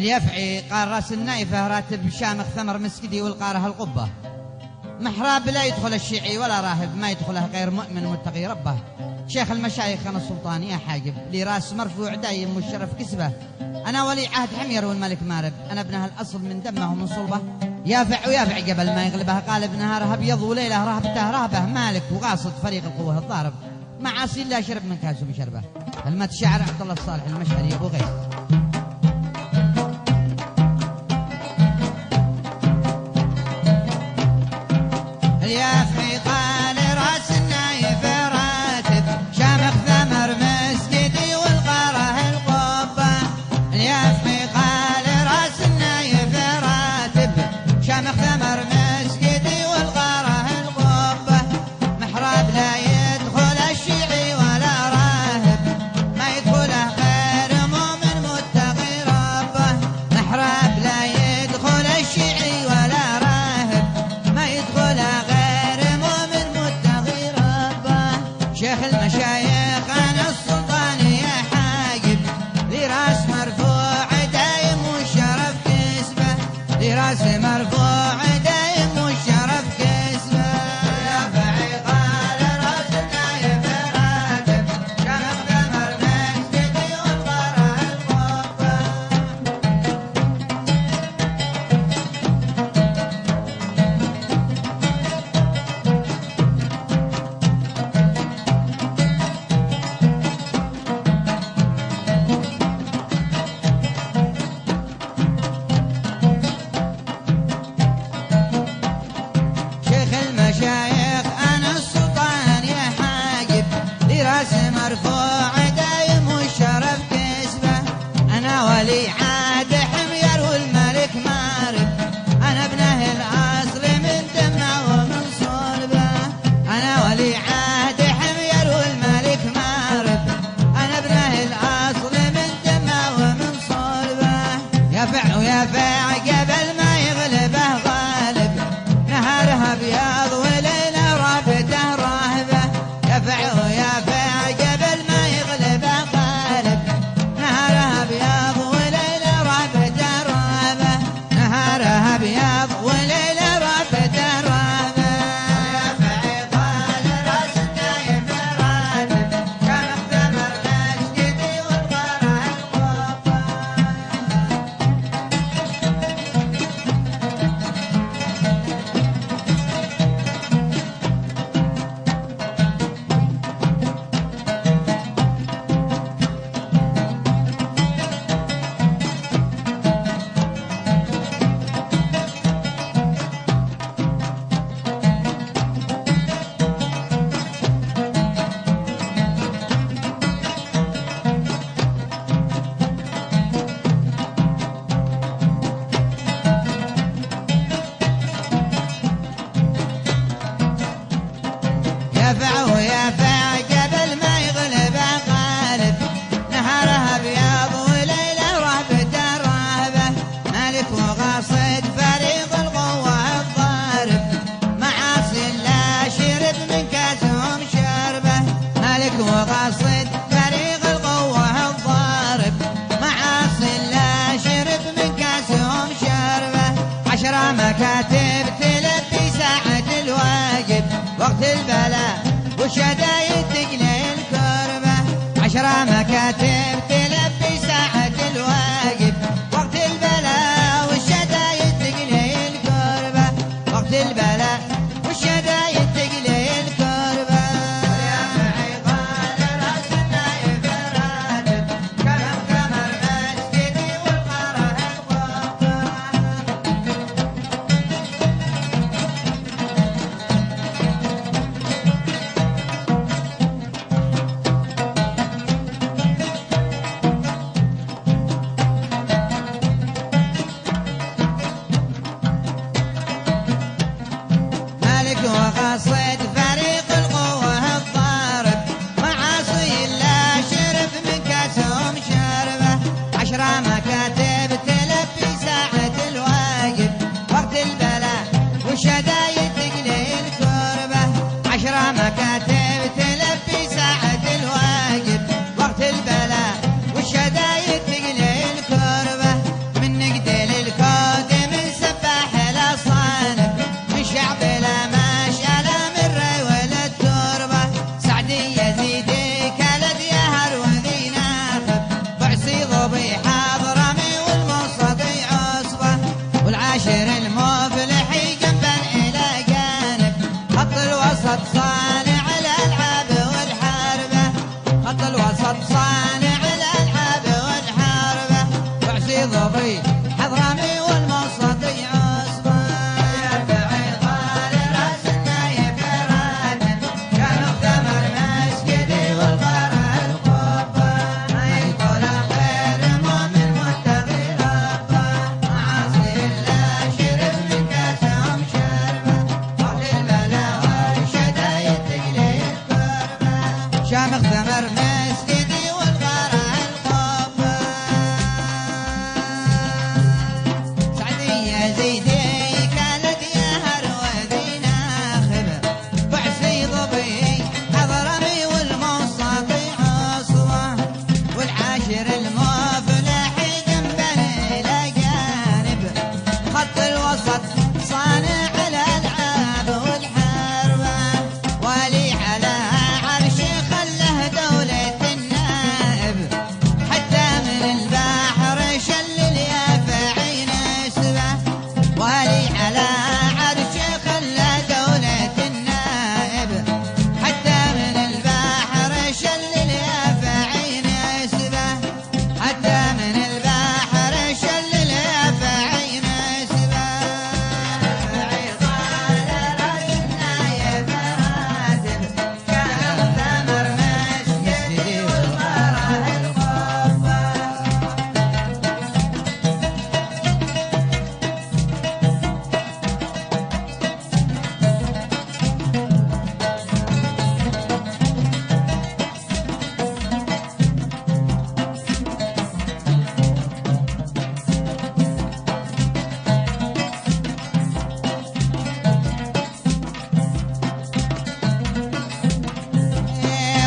اليافعي قال راس النايفة راتب شامخ ثمر مسكدي والقاره القبة. محراب لا يدخل الشيعي ولا راهب ما يدخله غير مؤمن متقي ربه. شيخ المشايخ أنا السلطان يا حاجب لي راس مرفوع دايم والشرف كسبه. أنا ولي عهد حمير والملك مارب، أنا ابنها الأصل من دمه ومن صلبه. يافع ويافع قبل ما يغلبه، قال ابنها أبيض وليلة رهبته رهبه. مالك وقاصد فريق القوة الضارب، معاصي لا شرب من كاسه بشربه. كلمة شعر عبد الله الصالح المشهري أبو غيث. اليافعي قال راس النايف راتب شامخ ثمر مسجدي والقاره القبه. اليافعي قال راس النايف راتب شامخ ثمر مسجدي والقاره القبه. محراب لا يدخل الشيعي ولا راهب ما يدخله غير مؤمن متقي ربه. محراب لا يدخل الشيعي ولا راهب ما يدخله شيخ المشايخ أنا السلطان يا حاجب لي راس مرفوع دايم والشرف كسبه. لي راس مرفوع دايم والشرف كسبه. اليافعي قال راس النايف راتب شامخ ثمر مسجدي والقاره القبه. المشايخ أنا السلطان يا حاجب لي راس مرفوع دايم والشرف كسبه. أنا ولي عهد حمير والملك مارب، أنا ابنه الأصل من دمه ومن صلبه. أنا ولي عهد حمير والملك مارب، أنا ابنه الأصل من دمه ومن صلبه. يافع ويافع قبل ما يغلبه غالب، نهارها أبيض وليلة رافته راهبة. يافع ويافع قبل ما يغلبه غالب، نهارها أبيض وليلة رافته راهبة. نهارها أبيض وليلة رافته راهبة. اليافعي قال راس النايف راتب شامخ ثمر مسجدي والقاره القبه. يافع ويافع قبل ما يغلبه غالب، نهارها أبيض وليلة رهبته راهبة. مالك وقاصد فريق القوة الضارب، معاصي لا شرب من كاسهم شربه. مالك وقاصد فريق القوة الضارب، معاصي لا شرب من كاسهم شربه. 10 مكاتب تلبي ساعة الواجب وقت البلاء والشدايد تقلي الكربة. 10 مكاتب تلبي ساعة الواجب وقت البلاء والشدايد تقلي الكربة. وقت البلاء والشدايد تقلي الكربة. اليافعي قال راس النايف راتب شامخ ثمر مسجدي والقاره القبه. والعاشر المفلح جنبا إلى جانب خط الوسط صانع الألعاب والحاربة خط الوسط صانع الألعاب والحاربة وعسي ضبي حضرمي والموسطي عصبة يرفع الغال راس النايف راتب كان مؤتمر مسجدي والقرى القبة ما يدخل خير مؤمن متقي ربه معاصي الله شرب من كاسهم شربة وقت البلا والشدايد تقلي القربة شامخ ثمر مسجدي والقرى القبة سعدية زيدي كانت يا هرودي ناخبة وعسي ضبي حضرمي والموسطي عصوة والعاشر المفلح جنبا إلى جانب خط الوسط صانع الألعاب والحربة ولي على عرش خله دولة النائب حتى من البحر شلل يافعي نسبه ولي على عرش خله دولة النائب حتى من البحر شلل يافعي نسبه حتى من البحر شلل يافعي نسبه عصال راس النايف راتب كان ثمر مسجدي والقرى القبة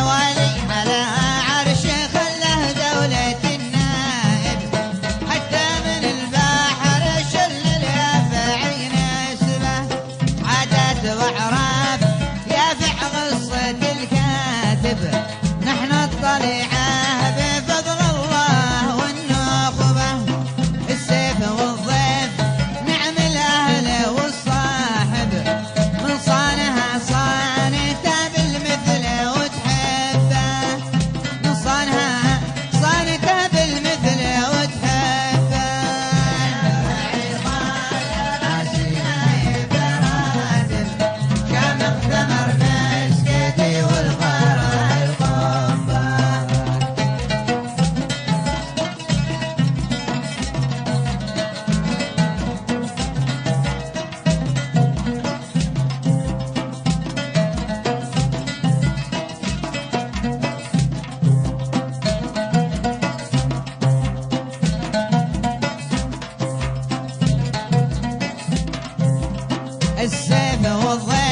ولي على عرش خله دولة النائب حتى من البحر شلل يافعي نسبه عادات وأعراف يافع قصة الكاتب نحن الطليعة بفضل الله والنخبة السيف والضيف نعم الأهل والصاحب من صانها صانته بالمثل وتحبه من صانها صانته بالمثل وتحبه راسي نايف راتب شامخ ثمر مسكتي والقرى القبة السيف والضيف